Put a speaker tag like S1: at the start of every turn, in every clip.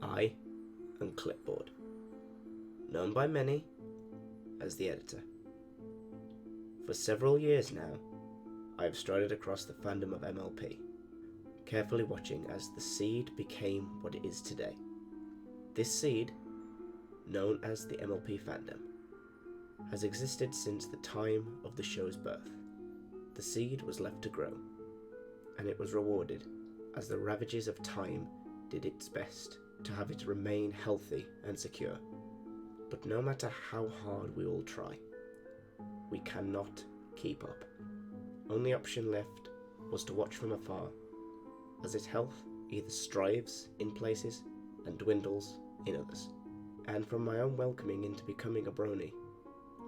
S1: I am Clipboard, known by many as the editor. For several years now, I have strided across the fandom of MLP, carefully watching as the seed became what it is today. This seed, known as the MLP fandom, has existed since the time of the show's birth. The seed was left to grow, and it was rewarded as the ravages of time did its best to have it remain healthy and secure. But no matter how hard we all try, we cannot keep up. Only option left was to watch from afar as its health either strives in places and dwindles in others. And from my own welcoming into becoming a Brownie,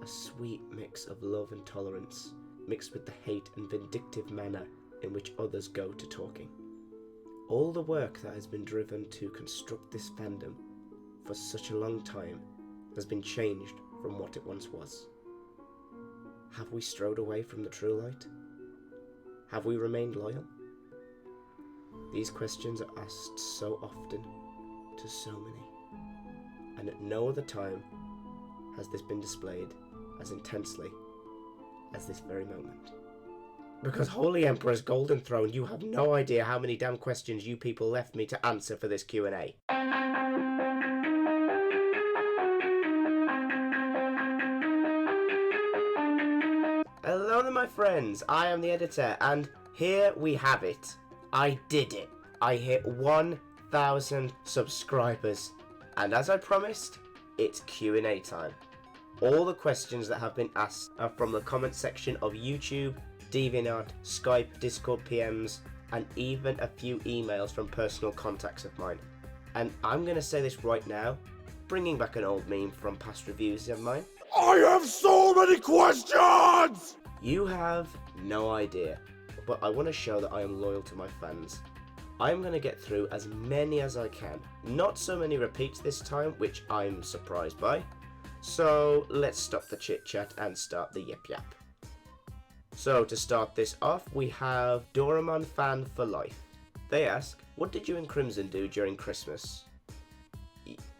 S1: a sweet mix of love and tolerance mixed with the hate and vindictive manner in which others go to talking. All the work that has been driven to construct this fandom for such a long time has been changed from what it once was. Have we strode away from the true light? Have we remained loyal? These questions are asked so often to so many, and at no other time has this been displayed as intensely as this very moment. Because Holy Emperor's Golden Throne, you have no idea how many damn questions you people left me to answer for this Q&A. Hello there, my friends. I am the editor, and here we have it. I did it. I hit 1,000 subscribers, and as I promised, it's Q&A time. All the questions that have been asked are from the comment section of YouTube, DeviantArt, Skype, Discord PMs, and even a few emails from personal contacts of mine. And I'm going to say this right now, bringing back an old meme from past reviews of mine.
S2: I have so many questions!
S1: You have no idea, but I want to show that I am loyal to my fans. I'm going to get through as many as I can. Not so many repeats this time, which I'm surprised by. So let's stop the chit chat and start the yip yap. So to start this off, we have Doraemon Fan for Life. They ask, what did you and Crimson do during Christmas?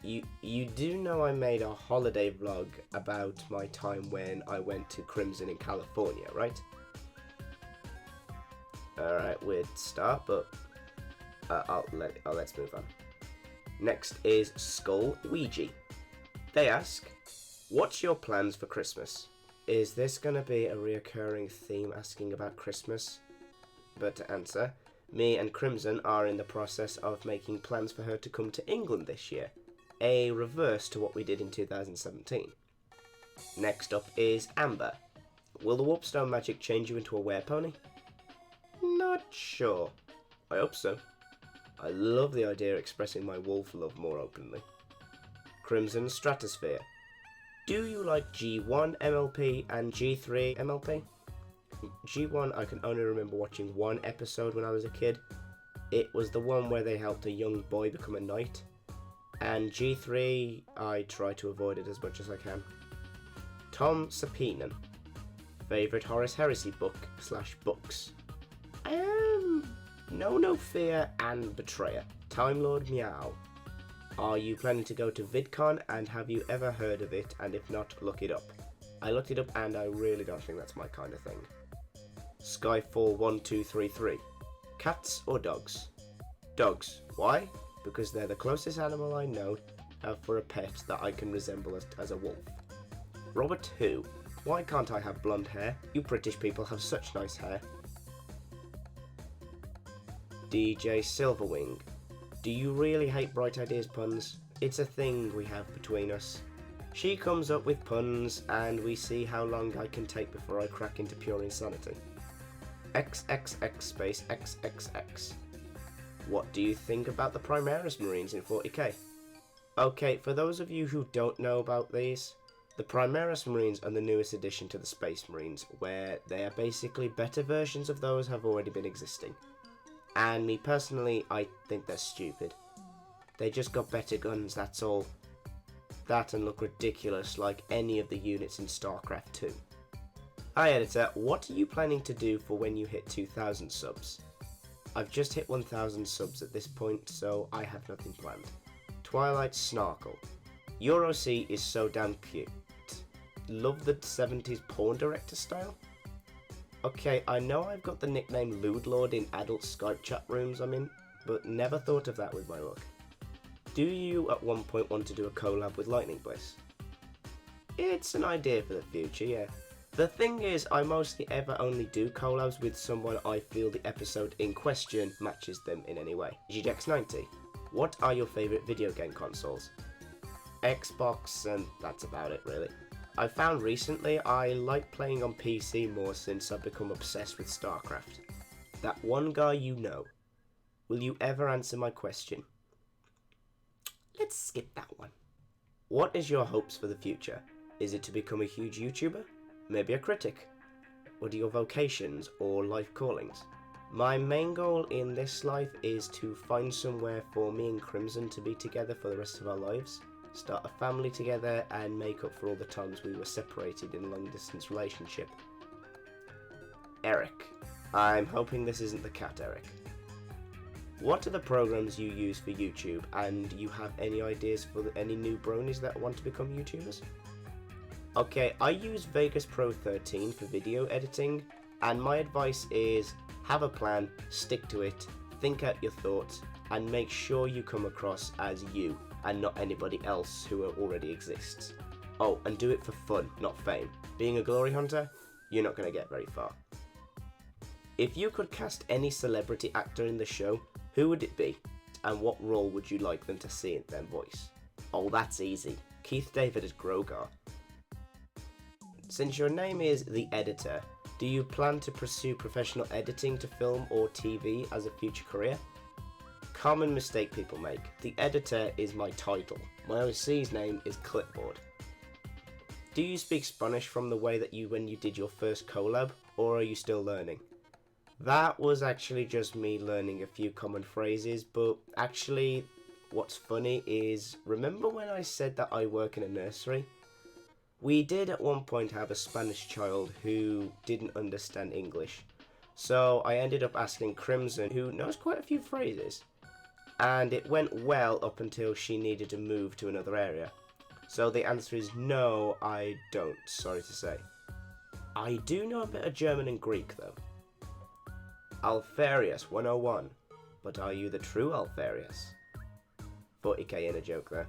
S1: You do know I made a holiday vlog about my time when I went to Crimson in California, right? Alright, weird start, but let's move on. Next is Skull Ouija. They ask, what's your plans for Christmas? Is this going to be a reoccurring theme asking about Christmas? But to answer, me and Crimson are in the process of making plans for her to come to England this year. A reverse to what we did in 2017. Next up is Amber. Will the Warpstone magic change you into a werepony? Not sure. I hope so. I love the idea of expressing my wolf love more openly. Crimson Stratosphere. Do you like G1 MLP and G3 MLP? G1 I can only remember watching one episode when I was a kid. It was the one where they helped a young boy become a knight. And G3, I try to avoid it as much as I can. TomSka. Favourite Horus Heresy book / books? No Fear and Betrayer. Time Lord Meow. Are you planning to go to VidCon, and have you ever heard of it, and if not, look it up. I looked it up and I really don't think that's my kind of thing. Skyfall1233. Cats or dogs? Dogs. Why? Because they're the closest animal I know for a pet that I can resemble as a wolf. Robert Who. Why can't I have blonde hair? You British people have such nice hair. DJ Silverwing. Do you really hate Bright Ideas puns? It's a thing we have between us. She comes up with puns and we see how long I can take before I crack into pure insanity. XXX space XXX. What do you think about the Primaries Marines in 40k? Okay, for those of you who don't know about these, the Primaries Marines are the newest addition to the Space Marines, where they are basically better versions of those have already been existing. And me personally, I think they're stupid. They just got better guns, that's all. That and look ridiculous like any of the units in StarCraft 2. Hi editor, what are you planning to do for when you hit 2,000 subs? I've just hit 1,000 subs at this point, so I have nothing planned. Twilight Snarkle. Your OC is so damn cute. Love the 70s porn director style? Okay, I know I've got the nickname Lewd Lord in adult Skype chat rooms I'm in, but never thought of that with my look. Do you at one point want to do a collab with Lightning Bliss? It's an idea for the future, yeah. The thing is, I mostly ever only do collabs with someone I feel the episode in question matches them in any way. GJX90, what are your favourite video game consoles? Xbox, and that's about it really. I found recently I like playing on PC more since I've become obsessed with StarCraft. That one guy you know. Will you ever answer my question? Let's skip that one. What is your hopes for the future? Is it to become a huge YouTuber? Maybe a critic? What are your vocations or life callings? My main goal in this life is to find somewhere for me and Crimson to be together for the rest of our lives, start a family together, and make up for all the times we were separated in a long-distance relationship. Eric. I'm hoping this isn't the cat, Eric. What are the programs you use for YouTube, and you have any ideas for any new bronies that want to become YouTubers? Okay, I use Vegas Pro 13 for video editing, and my advice is have a plan, stick to it, think out your thoughts, and make sure you come across as you and not anybody else who already exists. Oh, and do it for fun, not fame. Being a glory hunter, you're not going to get very far. If you could cast any celebrity actor in the show, who would it be? And what role would you like them to see in their voice? Oh, that's easy. Keith David as Grogar. Since your name is The Editor, do you plan to pursue professional editing to film or TV as a future career? Common mistake people make. The Editor is my title. My OC's name is Clipboard. Do you speak Spanish from the way that when you did your first collab, or are you still learning? That was actually just me learning a few common phrases, but actually what's funny is, remember when I said that I work in a nursery? We did at one point have a Spanish child who didn't understand English, so I ended up asking Crimson, who knows quite a few phrases, and it went well up until she needed to move to another area. So the answer is no, I don't, sorry to say. I do know a bit of German and Greek though. Alfarius 101, but are you the true Alfarius? 40k in a joke there.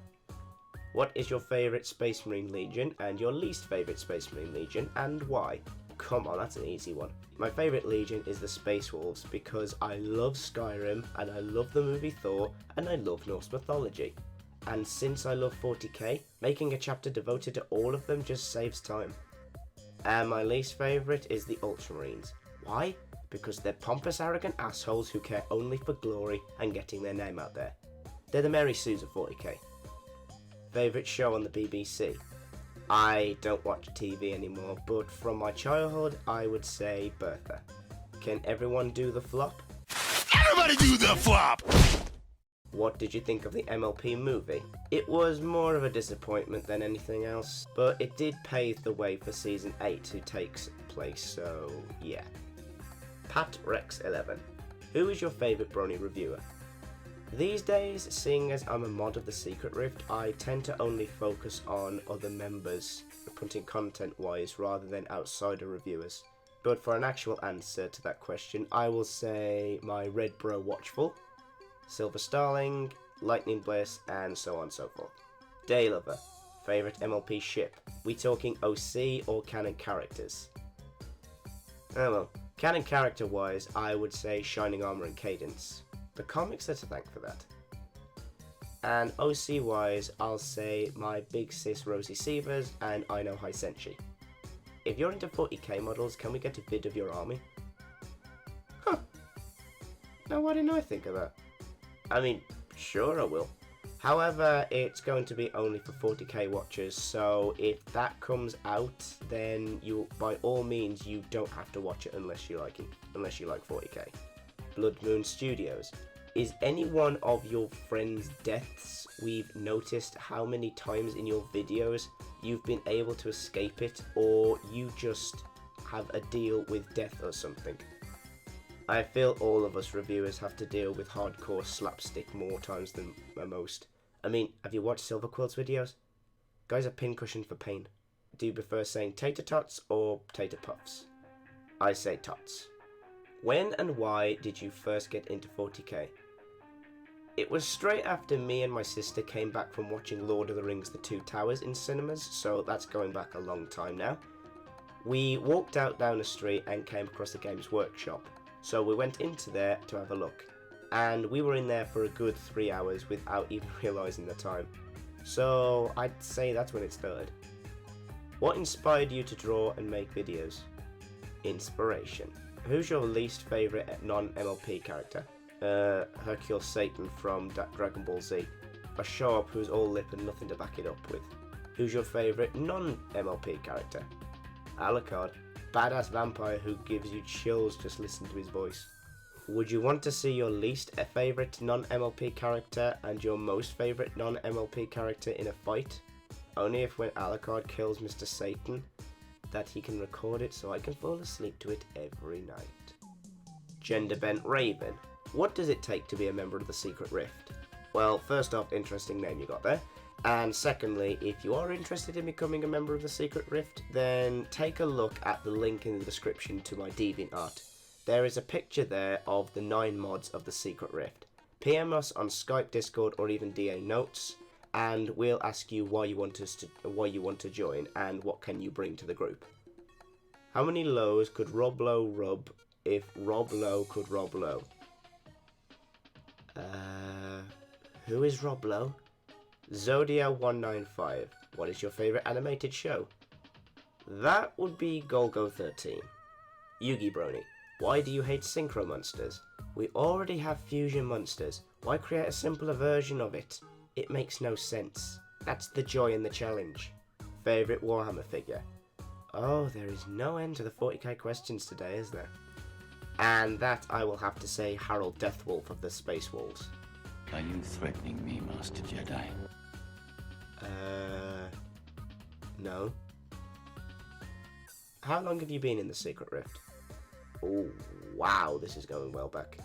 S1: What is your favourite Space Marine Legion and your least favourite Space Marine Legion, and why? Come on, that's an easy one. My favourite Legion is the Space Wolves because I love Skyrim and I love the movie Thor and I love Norse mythology. And since I love 40k, making a chapter devoted to all of them just saves time. And my least favourite is the Ultramarines. Why? Because they're pompous, arrogant assholes who care only for glory and getting their name out there. They're the Mary Sues of 40k. Favourite show on the BBC? I don't watch TV anymore, but from my childhood, I would say Bertha. Can everyone do the flop?
S2: Everybody do the flop!
S1: What did you think of the MLP movie? It was more of a disappointment than anything else, but it did pave the way for Season 8 to take place, so yeah. Pat Rex 11. Who is your favourite Brony reviewer? These days, seeing as I'm a mod of the Secret Rift, I tend to only focus on other members, putting content wise rather than outsider reviewers. But for an actual answer to that question, I will say my Red Bro Watchful, Silver Starling, Lightning Bliss, and so on and so forth. Daylover. Favourite MLP ship? We talking OC or canon characters? Oh well, canon character wise, I would say Shining Armor and Cadence. The comics are to thank for that. And OC wise, I'll say my big sis Rosie Sievers and I Know High Senshi. If you're into 40k models, can we get a vid of your army? Huh. Now why didn't I think of that? I mean, sure I will. However, it's going to be only for 40k watchers, so if that comes out, then you, by all means, you don't have to watch it unless you like 40k. Blood Moon Studios. Is any one of your friends' deaths we've noticed how many times in your videos you've been able to escape it, or you just have a deal with death or something? I feel all of us reviewers have to deal with hardcore slapstick more times than most, I mean, have you watched Silverquill's videos? Guy's a pincushion for pain. Do you prefer saying tater tots or tater puffs? I say tots. When and why did you first get into 40k? It was straight after me and my sister came back from watching Lord of the Rings The Two Towers in cinemas, so that's going back a long time now. We walked out down the street and came across the Games Workshop, so we went into there to have a look. And we were in there for a good 3 hours without even realising the time. So I'd say that's when it started. What inspired you to draw and make videos? Inspiration. Who's your least favourite non-MLP character? Hercule Satan from Dragon Ball Z. A show-up who's all lip and nothing to back it up with. Who's your favourite non-MLP character? Alucard. Badass vampire who gives you chills just listening to his voice. Would you want to see your least favourite non-MLP character and your most favourite non-MLP character in a fight? Only if when Alucard kills Mr. Satan, that he can record it so I can fall asleep to it every night. Gender bent Raven. What does it take to be a member of the Secret Rift? Well, first off, interesting name you got there. And secondly, if you are interested in becoming a member of the Secret Rift, then take a look at the link in the description to my DeviantArt. There is a picture there of the 9 mods of the Secret Rift. PM us on Skype, Discord, or even DA Notes, and we'll ask you why you want to join and what can you bring to the group. How many lows could Rob Lowe rub if Rob Lowe could Rob Lowe? Who is Rob Lowe? Zodia195. What is your favourite animated show? That would be Golgo 13. Yugi Brownie. Why do you hate synchro monsters? We already have fusion monsters. Why create a simpler version of it? It makes no sense. That's the joy in the challenge. Favourite Warhammer figure? Oh, there is no end to the 40k questions today, is there? And that I will have to say Harold Deathwolf of the Space Wolves.
S2: Are you threatening me, Master Jedi?
S1: No. How long have you been in the Secret Rift? Oh, wow, this is going well back.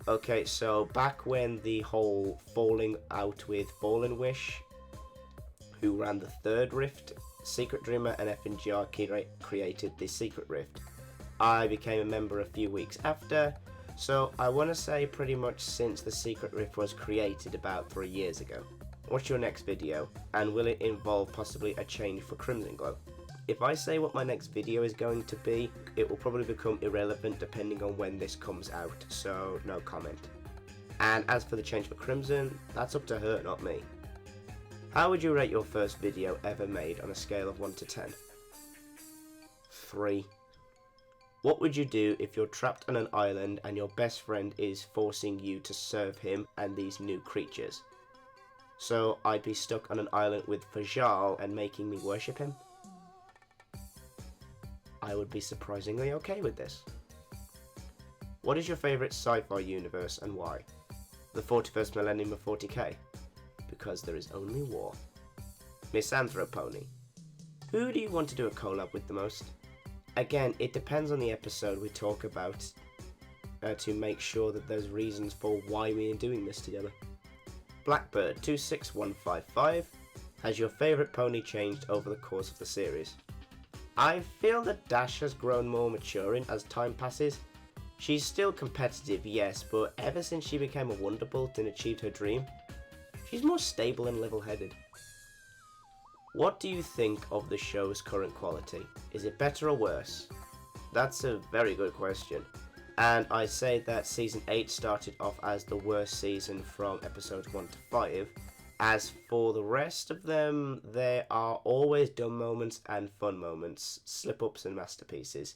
S1: Okay, so back when the whole falling out with Fallen Wish, who ran the third Rift, Secret Dreamer and FNGR created the Secret Rift. I became a member a few weeks after, so I want to say pretty much since the Secret Rift was created about 3 years ago. What's your next video, and will it involve possibly a change for Crimson Glow? If I say what my next video is going to be, it will probably become irrelevant depending on when this comes out, so no comment. And as for the change for Crimson, that's up to her, not me. How would you rate your first video ever made on a scale of 1 to 10? 3. What would you do if you're trapped on an island and your best friend is forcing you to serve him and these new creatures? So I'd be stuck on an island with Fajal and making me worship him? I would be surprisingly okay with this. What is your favourite sci-fi universe and why? The 41st millennium of 40k? Because there is only war. Misanthropony. Who do you want to do a collab with the most? Again, it depends on the episode we talk about to make sure that there's reasons for why we are doing this together. Blackbird 26155. Has your favourite pony changed over the course of the series? I feel that Dash has grown more maturing as time passes. She's still competitive, yes, but ever since she became a Wonderbolt and achieved her dream, she's more stable and level-headed. What do you think of the show's current quality? Is it better or worse? That's a very good question. And I say that Season 8 started off as the worst season from episodes 1 to 5. As for the rest of them, there are always dumb moments and fun moments, slip-ups and masterpieces.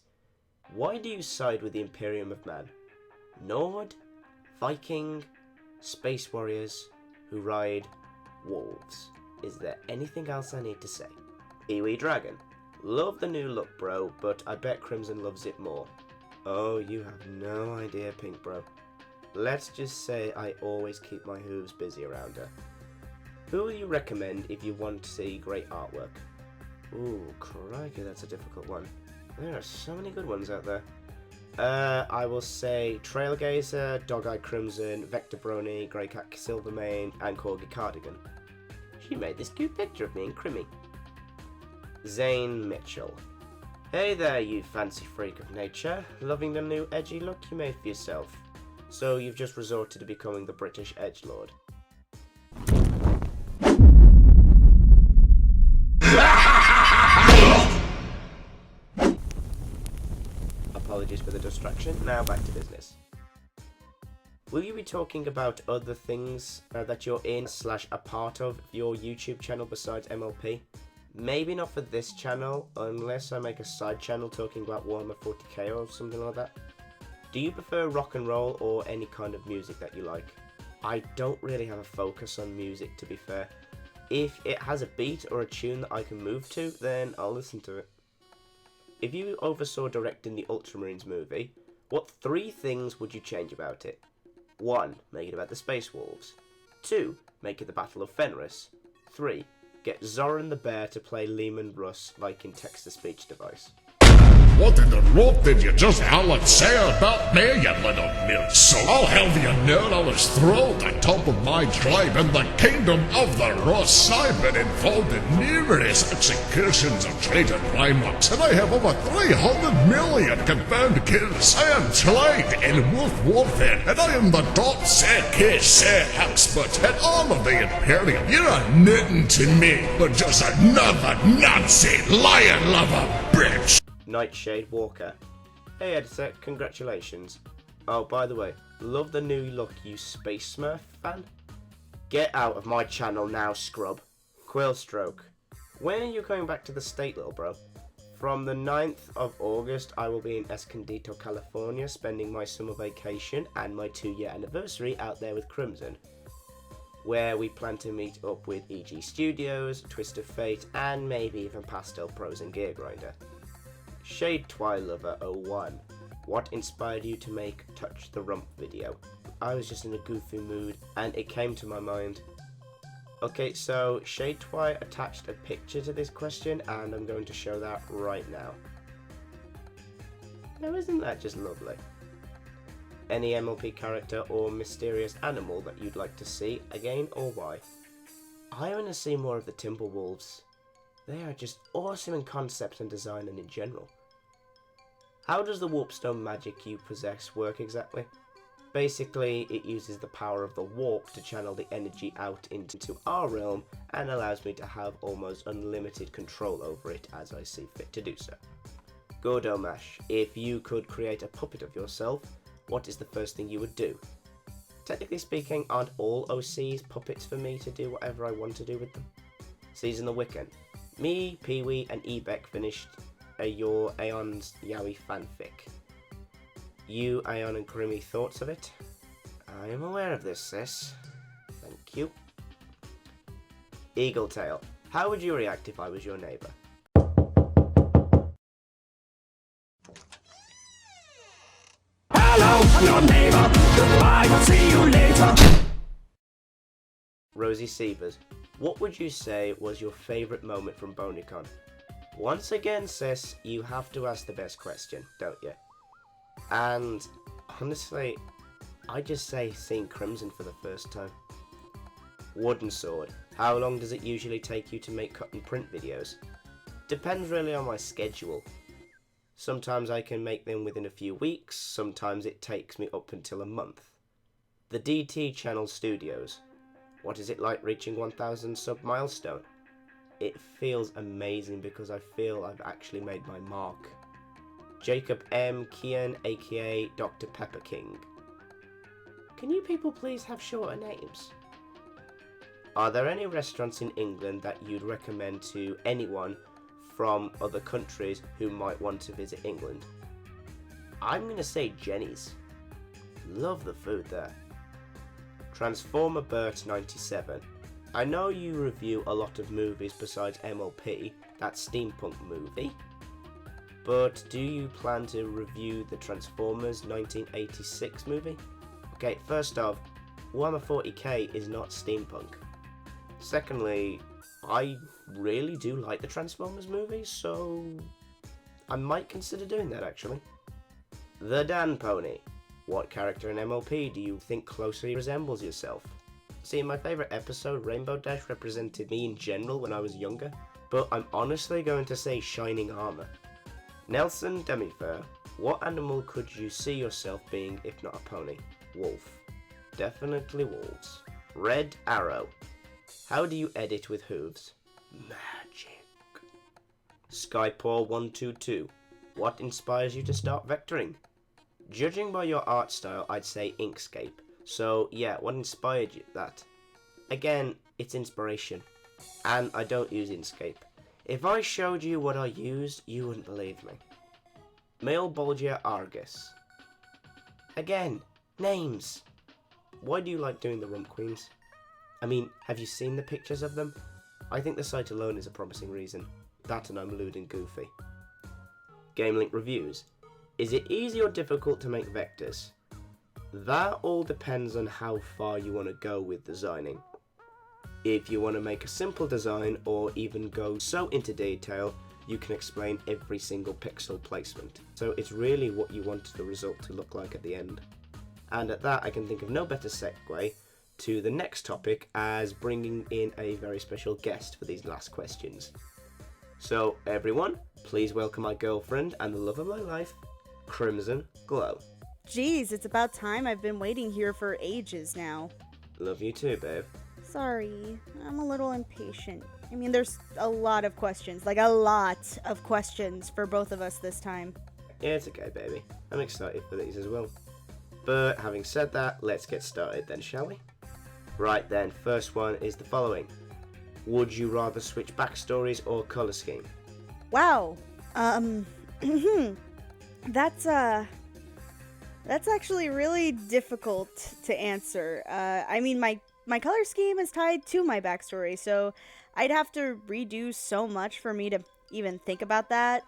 S1: Why do you side with the Imperium of Man? Nord, Viking, Space Warriors who ride wolves. Is there anything else I need to say? Iwi Dragon. Love the new look, bro, but I bet Crimson loves it more. Oh, you have no idea, Pink Bro. Let's just say I always keep my hooves busy around her. Who will you recommend if you want to see great artwork? Ooh, crikey, that's a difficult one. There are so many good ones out there. I will say Trailgazer, Dog-Eye Crimson, Vector Brony, Greycat Silvermane, and Corgi Cardigan. She made this cute picture of me and Crimmy. Zane Mitchell. Hey there, you fancy freak of nature. Loving the new edgy look you made for yourself. So you've just resorted to becoming the British edgelord. Apologies for the distraction, now back to business. Will you be talking about other things that you're in / a part of your YouTube channel besides MLP? Maybe not for this channel, unless I make a side channel talking about Warhammer 40k or something like that. Do you prefer rock and roll or any kind of music that you like? I don't really have a focus on music, to be fair. If it has a beat or a tune that I can move to, then I'll listen to it. If you oversaw directing the Ultramarines movie, what 3 things would you change about it? 1. Make it about the Space Wolves. 2. Make it the Battle of Fenris. 3. Get Zoran the Bear to play Lehman Russ like in text-to-speech device.
S3: What in the rot did you just howl and say about me, you little milk soul? I'll have you know I was thrilled at top of my tribe in the kingdom of the Russ. I've been involved in numerous executions of traitor Primaries, and I have over 300 million confirmed kills. I am trained in wolf warfare, and I am the .ck expert at all of the Imperium. You're a nothing to me, but just another Nazi lion lover, bitch.
S1: Nightshade Walker. Hey editor, congratulations. Oh, by the way, love the new look, you Space Smurf fan. Get out of my channel now, scrub. Quillstroke. When are you coming back to the state, little bro? From the 9th of August, I will be in Escondido, California, spending my summer vacation and my 2-year anniversary out there with Crimson, where we plan to meet up with EG Studios, Twist of Fate, and maybe even Pastel Pros and Gear Grinder. Shade Twilover 01. What inspired you to make Touch the Rump video? I was just in a goofy mood and it came to my mind. Okay, so Shade Twi attached a picture to this question and I'm going to show that right now. Now isn't that just lovely? Any MLP character or mysterious animal that you'd like to see again, or why? I want to see more of the Timberwolves. They are just awesome in concept and design and in general. How does the warpstone magic you possess work exactly? Basically, it uses the power of the warp to channel the energy out into our realm and allows me to have almost unlimited control over it as I see fit to do so. Gordomash, if you could create a puppet of yourself, what is the first thing you would do? Technically speaking, aren't all OCs puppets for me to do whatever I want to do with them? Season the Wiccan. Me, Pee-wee and Ebeck finished your Aeon's Yowie fanfic. You, Aeon and Grimmy, thoughts of it? I am aware of this, sis. Thank you. Eagletail. How would you react if I was your neighbour?
S4: Hello, your neighbour. Goodbye, see you later.
S1: Rosie Sievers. What would you say was your favourite moment from BonyCon? Once again, sis, you have to ask the best question, don't you? And honestly, I just say seeing Crimson for the first time. Wooden Sword. How long does it usually take you to make cut and print videos? Depends really on my schedule. Sometimes I can make them within a few weeks, sometimes it takes me up until a month. The DT Channel Studios. What is it like reaching 1,000 sub milestone? It feels amazing because I feel I've actually made my mark. Jacob M. Kian, aka Dr. Pepper King. Can you people please have shorter names? Are there any restaurants in England that you'd recommend to anyone from other countries who might want to visit England? I'm gonna say Jenny's. Love the food there. Transformer Bert 97. I know you review a lot of movies besides MLP, that steampunk movie, but do you plan to review the Transformers 1986 movie? Okay, first off, Warhammer 40k is not steampunk. Secondly, I really do like the Transformers movie, so I might consider doing that actually. The Dan Pony. What character in MLP do you think closely resembles yourself? See, in my favourite episode, Rainbow Dash represented me in general when I was younger, but I'm honestly going to say Shining Armour. Nelson Demifair, what animal could you see yourself being if not a pony? Wolf. Definitely wolves. Red Arrow. How do you edit with hooves? Magic. Skypaw122. What inspires you to start vectoring? Judging by your art style, I'd say Inkscape. So yeah, what inspired you that? Again, it's inspiration. And I don't use Inkscape. If I showed you what I used, you wouldn't believe me. Male Bolgia Argus. Again, names. Why do you like doing the Rump Queens? I mean, have you seen the pictures of them? I think the sight alone is a promising reason. That and I'm lewd and goofy. GameLink Reviews. Is it easy or difficult to make vectors? That all depends on how far you want to go with designing. If you want to make a simple design or even go so into detail, you can explain every single pixel placement. So it's really what you want the result to look like at the end. And at that, I can think of no better segue to the next topic as bringing in a very special guest for these last questions. So everyone, please welcome my girlfriend and the love of my life, Crimson Glow.
S5: Geez, it's about time. I've been waiting here for ages now.
S1: Love you too, babe.
S5: Sorry, I'm a little impatient. I mean, there's a lot of questions, like a lot of questions for both of us this time.
S1: Yeah, it's okay, baby. I'm excited for these as well. But having said that, let's get started then, shall we? Right then, first one is the following. Would you rather switch backstories or colour scheme?
S5: Wow. That's actually really difficult to answer. I mean, my color scheme is tied to my backstory, so I'd have to redo so much for me to even think about that.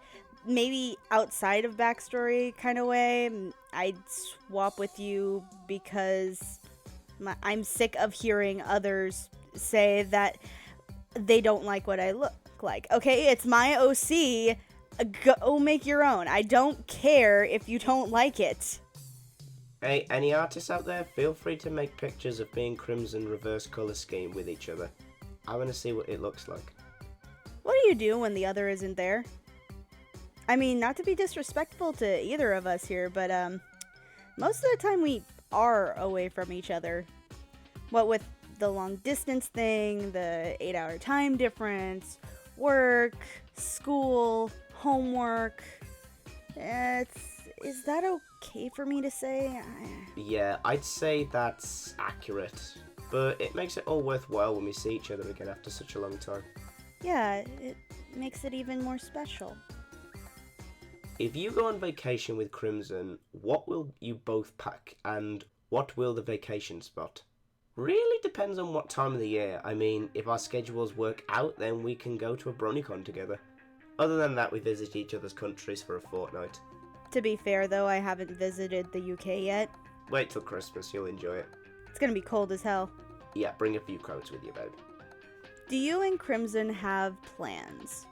S5: Maybe outside of backstory kind of way, I'd swap with you because I'm sick of hearing others say that they don't like what I look like. Okay, it's my OC. Go make your own. I don't care if you don't like it.
S1: Hey, any artists out there, feel free to make pictures of me and Crimson reverse colour scheme with each other. I want to see what it looks like.
S5: What do you do when the other isn't there? I mean, not to be disrespectful to either of us here, but most of the time we are away from each other. What with the long distance thing, the 8-hour time difference, work, school, homework. Is that okay for me to say?
S1: Yeah, I'd say that's accurate. But it makes it all worthwhile when we see each other again after such a long time.
S5: Yeah, it makes it even more special.
S1: If you go on vacation with Crimson, what will you both pack and what will the vacation spot? Really depends on what time of the year. I mean, if our schedules work out, then we can go to a BronyCon together. Other than that, we visit each other's countries for a fortnight.
S5: To be fair, though, I haven't visited the UK yet.
S1: Wait till Christmas, you'll enjoy it.
S5: It's gonna be cold as hell.
S1: Yeah, bring a few coats with you, babe.
S5: Do you and Crimson have plans?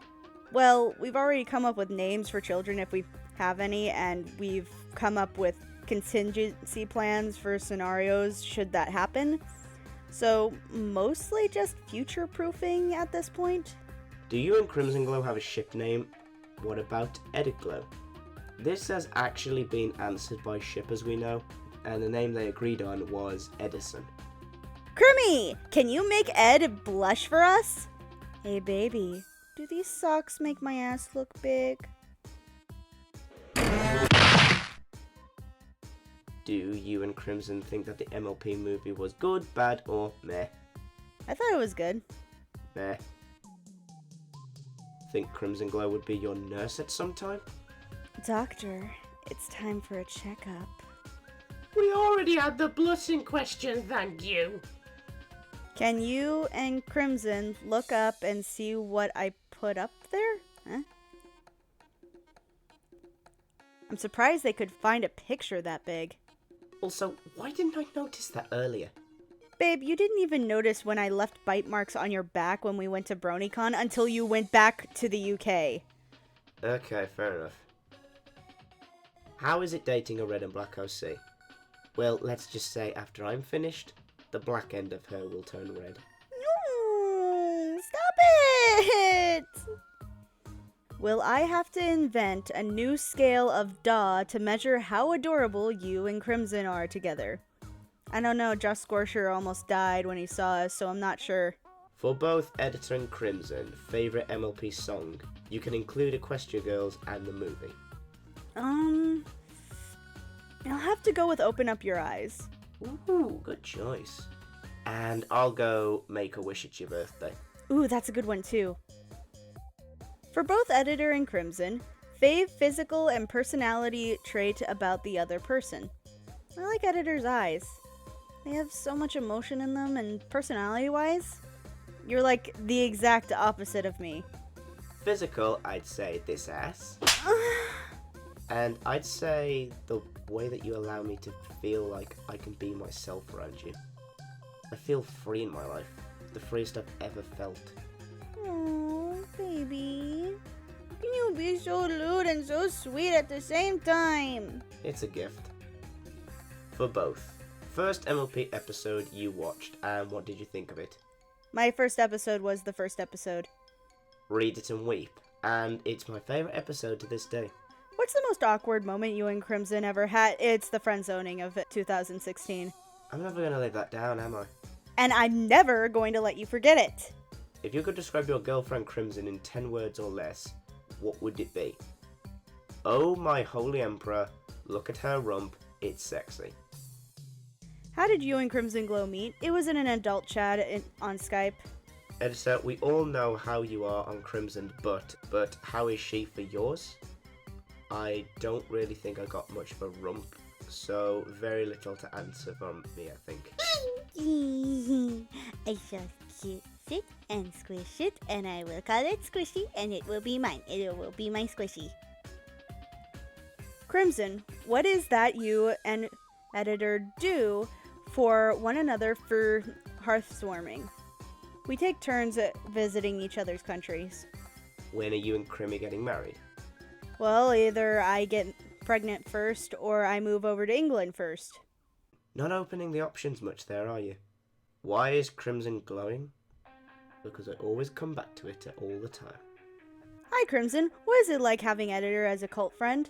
S5: Well, we've already come up with names for children if we have any, and we've come up with contingency plans for scenarios should that happen. So, mostly just future-proofing at this point.
S1: Do you and Crimson Glow have a ship name? What about Edit Glow? This has actually been answered by shippers we know, and the name they agreed on was Edison.
S5: Crimmy, can you make Ed blush for us? Hey baby, do these socks make my ass look big?
S1: Do you and Crimson think that the MLP movie was good, bad, or meh?
S5: I thought it was good.
S1: Meh. Think Crimson Glow would be your nurse at some time?
S5: Doctor, it's time for a checkup.
S6: We already had the blushing question, thank you.
S5: Can you and Crimson look up and see what I put up there? Huh? I'm surprised they could find a picture that big.
S1: Also, why didn't I notice that earlier?
S5: Babe, you didn't even notice when I left bite marks on your back when we went to BronyCon until you went back to the UK.
S1: Okay, fair enough. How is it dating a red and black OC? Well, let's just say after I'm finished, the black end of her will turn red.
S5: No, stop it! Will I have to invent a new scale of DA to measure how adorable you and Crimson are together? I don't know, Josh Scorsher almost died when he saw us, so I'm not sure.
S1: For both Editor and Crimson, favourite MLP song, you can include Equestria Girls and the movie.
S5: I'll have to go with Open Up Your Eyes.
S1: Ooh, good choice. And I'll go Make a Wish It's Your Birthday.
S5: Ooh, that's a good one too. For both Editor and Crimson, fave physical and personality trait about the other person. I like Editor's eyes. They have so much emotion in them, and personality-wise, you're like the exact opposite of me.
S1: Physical, I'd say this ass. And I'd say the way that you allow me to feel like I can be myself around you. I feel free in my life. The freest I've ever felt.
S5: Oh, baby. Can you be so lewd and so sweet at the same time?
S1: It's a gift. For both. First MLP episode you watched, and what did you think of it?
S5: My first episode was the first episode.
S1: Read it and weep. And it's my favourite episode to this day.
S5: What's the most awkward moment you and Crimson ever had? It's the friend zoning of 2016.
S1: I'm never going to live that down, am I?
S5: And I'm never going to let you forget it.
S1: If you could describe your girlfriend Crimson in 10 words or less, what would it be? Oh my holy emperor, look at her rump, it's sexy.
S5: How did you and Crimson Glow meet? It was in an adult chat on Skype.
S1: Editor, we all know how you are on Crimson, but how is she for yours? I don't really think I got much of a rump, so very little to answer from me, I think.
S5: I shall kiss it and squish it, and I will call it Squishy, and it will be mine. It will be my Squishy. Crimson, what is that you and Editor do for one another for hearthwarming? We take turns at visiting each other's countries.
S1: When are you and Crimmy getting married?
S5: Well, either I get pregnant first, or I move over to England first.
S1: Not opening the options much there, are you? Why is Crimson glowing? Because I always come back to it all the time.
S5: Hi, Crimson. What is it like having Editor as a cult friend?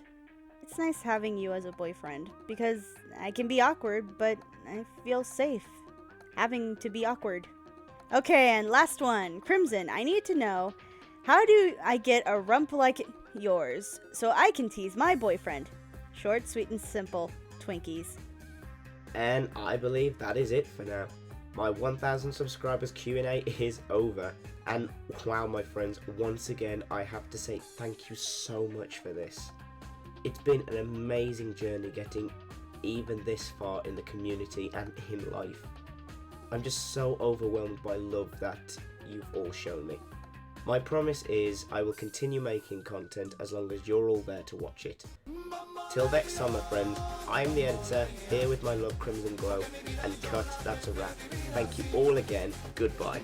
S5: It's nice having you as a boyfriend, because I can be awkward, but I feel safe having to be awkward. Okay, and last one. Crimson, I need to know, how do I get a rump like yours so I can tease my boyfriend? Short, sweet, and simple. Twinkies.
S1: And I believe that is it for now. My 1000 subscribers Q&A is over. And wow, my friends, once again, I have to say thank you so much for this. It's been an amazing journey getting even this far in the community and in life. I'm just so overwhelmed by love that you've all shown me. My promise is I will continue making content as long as you're all there to watch it. Till next time, my friend, I'm the editor, here with my love Crimson Glow, and cut, that's a wrap. Thank you all again, goodbye.